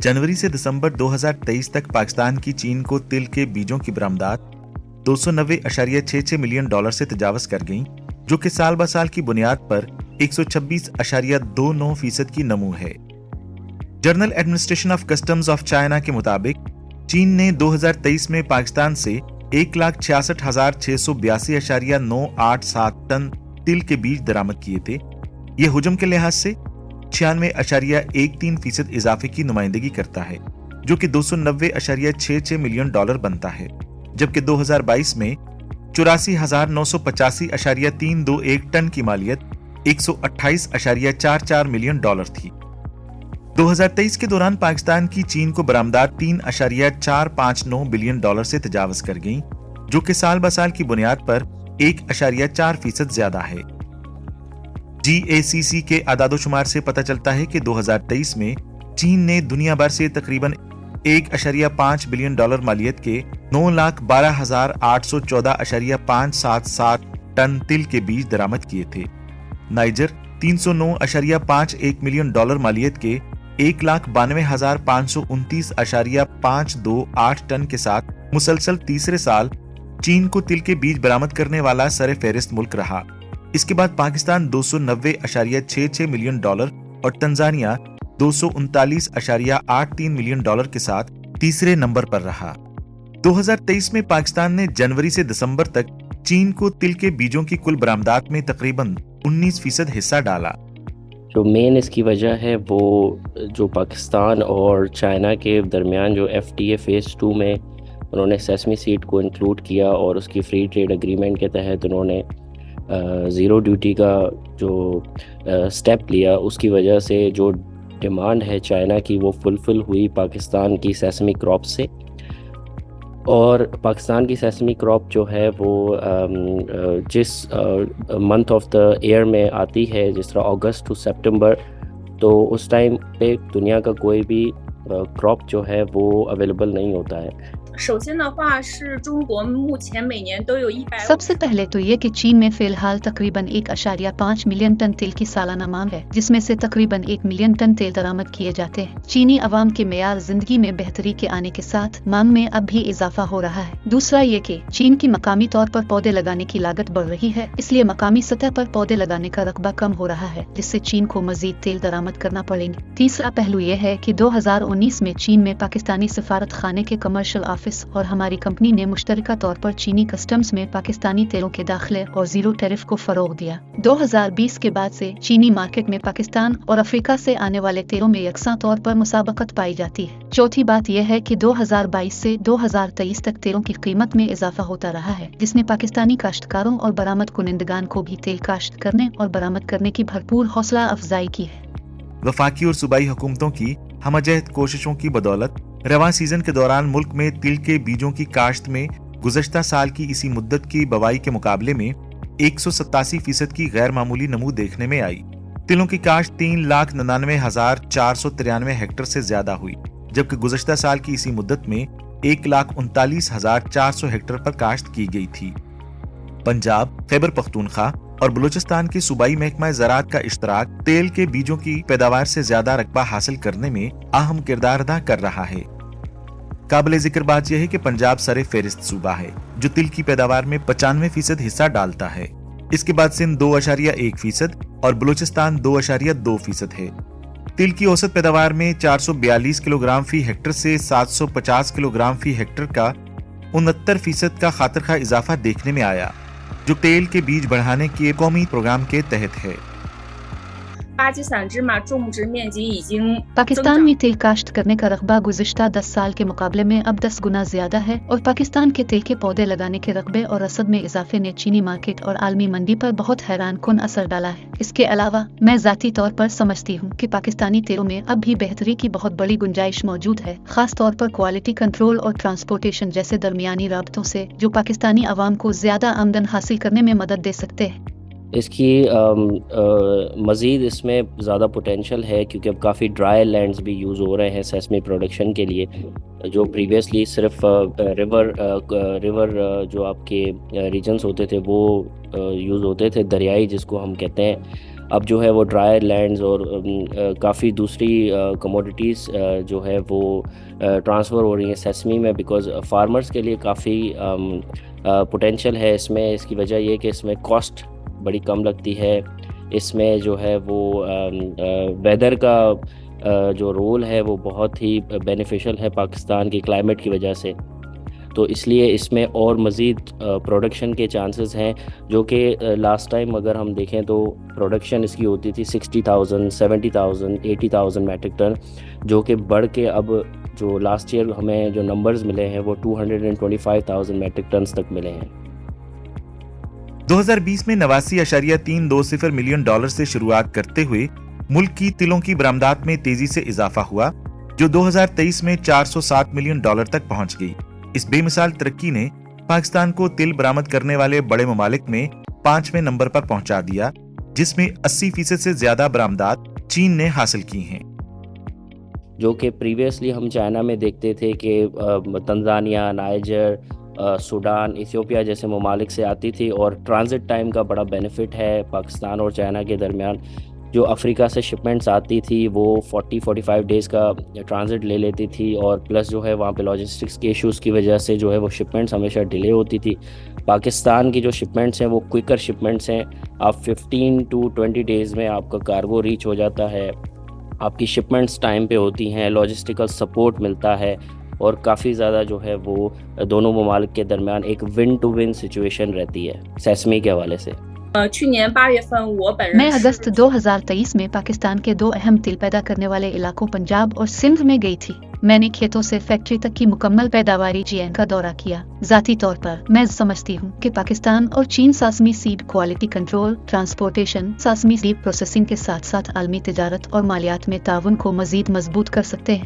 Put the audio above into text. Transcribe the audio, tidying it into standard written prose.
जनवरी से दिसंबर 2023 तक पाकिस्तान की चीन को तिल के बीजों की बरामदात 290.66 मिलियन डॉलर से तजावज कर गईं, जो कि साल ब साल की बुनियाद पर 126.29% की नमू है। Journal administration of customs of China के मुताबिक चीन ने 2023 में पाकिस्तान से 1,66,682.987 टन तिल के बीज दरामद किए थे। यह हुजम के लिहाज से 96.13% इजाफे की नुमाइंदगी करता है, जो कि 290.66 मिलियन डॉलर बनता है, जबकि 2022 में 84,985.321 टन की मालियत 128.44 मिलियन डॉलर थी। 2023 के दौरान पाकिस्तान की चीन को बरामदात 3.459 बिलियन डॉलर से तजावज कर गईं, जो कि साल ब साल की बुनियाद पर 1.4% ज्यादा है। GACC के आदादोशुमार से पता चलता है कि 2023 में चीन ने दुनिया भर से तकरीबन 1.5 बिलियन डॉलर मालियत के 9,12,814.577 टन तिल के बीज दरामद किए थे। नाइजर 309.51 मिलियन डॉलर मालियत के 1,92,529.528 टन के साथ मुसलसल तीसरे साल चीन को तिल के बीज बरामद करने वाला सरे फहरिस्त मुल्क रहा। इसके बाद पाकिस्तान 290.66 मिलियन डॉलर और तंजानिया 239.83 मिलियन डॉलर के साथ तीसरे नंबर पर रहा। 2023 में पाकिस्तान ने जनवरी से दिसंबर तक चीन को तिल के बीजों की कुल बरामदात में तकरीबन 19% हिस्सा डाला। जो मेन इसकी वजह है वो जो पाकिस्तान और चाइना के दरमियान जो FTA फेज़ 2 में उन्होंने सेसमी सीड को इंक्लूड किया और उसकी फ्री ट्रेड एग्रीमेंट के तहत उन्होंने ज़ीरो ड्यूटी का जो स्टेप लिया, उसकी वजह से जो डिमांड है चाइना की वो फुलफिल हुई पाकिस्तान की सेसमी क्रॉप से। और पाकिस्तान की सेसमी क्रॉप जो है वो जिस मंथ ऑफ द ईयर में आती है, जिस तरह अगस्त टू सितंबर, तो उस टाइम पे दुनिया का कोई भी क्रॉप जो है वो अवेलेबल नहीं होता है। सबसे पहले तो ये कि चीन में फिलहाल तकरीबन 1.5 मिलियन टन तेल की सालाना मांग है, जिसमें से तकरीबन 1 मिलियन टन तेल दरामद किए जाते हैं। चीनी अवाम के मेयार जिंदगी में बेहतरी के आने के साथ मांग में अब भी इजाफा हो रहा है। दूसरा ये कि चीन की मकामी तौर पर पौधे लगाने की लागत बढ़ रही है, इसलिए मकामी सतह पर पौधे लगाने का रकबा कम हो रहा है, जिससे चीन को मजीद तेल दरामद करना पड़ेंगे। तीसरा पहलू ये है कि 2019 में चीन में पाकिस्तानी सफारत खाने के कमर्शियल ऑफिस और हमारी कंपनी ने मुश्तरका तौर पर चीनी कस्टम्स में पाकिस्तानी तेलों के दाखिले और जीरो टैरिफ को फरोग दिया। 2020 के बाद से चीनी मार्केट में पाकिस्तान और अफ्रीका से आने वाले तेलों में यकसा तौर पर मुसाबकत पाई जाती है। चौथी बात यह है कि 2022 से 2023 तक तेलों की कीमत में इजाफा होता रहा है, जिसने पाकिस्तानी काश्तकारों और बरामद कुनिंदगान को भी तेल काश्त करने और बरामद करने की भरपूर हौसला अफजाई की है। वफाकी और सूबाई हुकूमतों की हमअजहद कोशिशों की बदौलत रवां सीजन के दौरान मुल्क में तिल के बीजों की काश्त में गुज़श्ता साल की इसी मुद्दत की बवाई के मुकाबले में 187% की गैर मामूली नमू देखने में आई। तिलों की काश्त 3,99,493 हेक्टर से ज्यादा हुई, जबकि गुज़श्ता साल की इसी मुद्दत में 1,39,400 हेक्टर पर काश्त की गई थी। पंजाब, खैबर पख्तूनख्वा और बलूचिस्तान के सूबाई महकमा ज़राअत का इश्तराक तेल के बीजों की पैदावार से ज्यादा रकबा हासिल करने में अहम किरदार अदा कर रहा है। काबिल जिक्र बात यह है कि पंजाब सरे फहरिस्त सूबा है जो तिल की पैदावार में 95% हिस्सा डालता है। इसके बाद सिंध 2.1% और बलूचिस्तान 2.2% है। तिल की औसत पैदावार में 442 किलोग्राम फी हेक्टर से 750 किलोग्राम फी हेक्टर का 69% का खातिरखा इजाफा देखने में आया, जो तेल के बीज बढ़ाने के कौमी प्रोग्राम के तहत है। पाकिस्तान में तेल काश्त करने का रकबा गुज़िश्ता 10 साल के मुकाबले में अब 10 गुना ज्यादा है और पाकिस्तान के तेल के पौधे लगाने के रकबे और रसद में इजाफे ने चीनी मार्केट और आलमी मंडी पर बहुत हैरान कुन असर डाला है। इसके अलावा मैं ज़ाती तौर पर समझती हूँ कि पाकिस्तानी तेलों में अब भी बेहतरी की बहुत बड़ी गुंजाइश मौजूद है, खास तौर पर क्वालिटी कंट्रोल और ट्रांसपोर्टेशन जैसे दरमियानी राबतों से, जो पाकिस्तानी अवाम को ज्यादा आमदन हासिल करने में मदद दे सकते हैं। इसकी मज़ीद इसमें ज़्यादा पोटेंशियल है क्योंकि अब काफ़ी ड्राई लैंड्स भी यूज़ हो रहे हैं सेसमी प्रोडक्शन के लिए, जो प्रीवियसली सिर्फ रिवर जो आपके रीजन्स होते थे वो यूज़ होते थे, दरियाई जिसको हम कहते हैं, اب جو ہے وہ ڈرائی لینڈز اور کافی دوسری کموڈیٹیز جو ہے وہ ٹرانسفر ہو رہی ہیں سیسمی میں، بیکاز فارمرز کے لیے کافی پوٹینشیل ہے اس میں. اس کی وجہ یہ کہ اس میں کاسٹ بڑی کم لگتی ہے. اس میں جو ہے وہ ویدر کا جو رول ہے وہ بہت ہی بینیفیشل ہے پاکستان کی کلائمیٹ کی وجہ سے. تو اس لیے اس میں اور مزید پروڈکشن کے چانسز ہیں، جو کہ لاسٹ ٹائم اگر ہم دیکھیں تو پروڈکشن اس کی ہوتی تھی 60,000 70,000 80,000 میٹرک ٹن، جو کہ بڑھ کے اب جو لاسٹ ایئر ہمیں جو نمبرز ملے ہیں وہ 225,000 میٹرک ٹنز تک ملے ہیں. 2020 میں 89.320 ملین ڈالر سے شروعات کرتے ہوئے ملک کی تلوں کی برآمدات میں تیزی سے اضافہ ہوا، جو 2023 میں 407 ملین ڈالر تک پہنچ گئی. اس بے مثال ترقی نے پاکستان کو تل برآمد کرنے والے بڑے ممالک میں 5ویں نمبر پر پہنچا دیا، جس میں 80% سے زیادہ برآمدات چین نے حاصل کی ہیں. جو کہ پریویسلی ہم چائنا میں دیکھتے تھے کہ تنزانیہ، نائجر، سوڈان، ایتھیوپیا جیسے ممالک سے آتی تھی، اور ٹرانزٹ ٹائم کا بڑا بینیفٹ ہے پاکستان اور چائنا کے درمیان. جو افریقہ سے شپمنٹس آتی تھی وہ 40-45 ڈیز کا ٹرانزٹ لے لیتی تھی، اور پلس جو ہے وہاں پہ لاجسٹکس کے ایشوز کی وجہ سے جو ہے وہ شپمنٹس ہمیشہ ڈیلے ہوتی تھی. پاکستان کی جو شپمنٹس ہیں وہ کوئکر شپمنٹس ہیں. آپ 15 to 20 ڈیز میں آپ کا کارگو ریچ ہو جاتا ہے، آپ کی شپمنٹس ٹائم پہ ہوتی ہیں، لاجسٹیکل سپورٹ ملتا ہے، اور کافی زیادہ جو ہے وہ دونوں ممالک کے درمیان ایک ون ٹو ون سچویشن رہتی ہے سیسمی کے حوالے سے. میں اگست 2023 میں پاکستان کے 2 اہم تل پیدا کرنے والے علاقوں پنجاب اور سندھ میں گئی تھی. میں نے کھیتوں سے فیکٹری تک کی مکمل پیداواری چین کا دورہ کیا. ذاتی طور پر میں سمجھتی ہوں کہ پاکستان اور چین sesame seed quality control, transportation, sesame seed processing کے ساتھ ساتھ عالمی تجارت اور مالیات میں تعاون کو مزید مضبوط کر سکتے ہیں.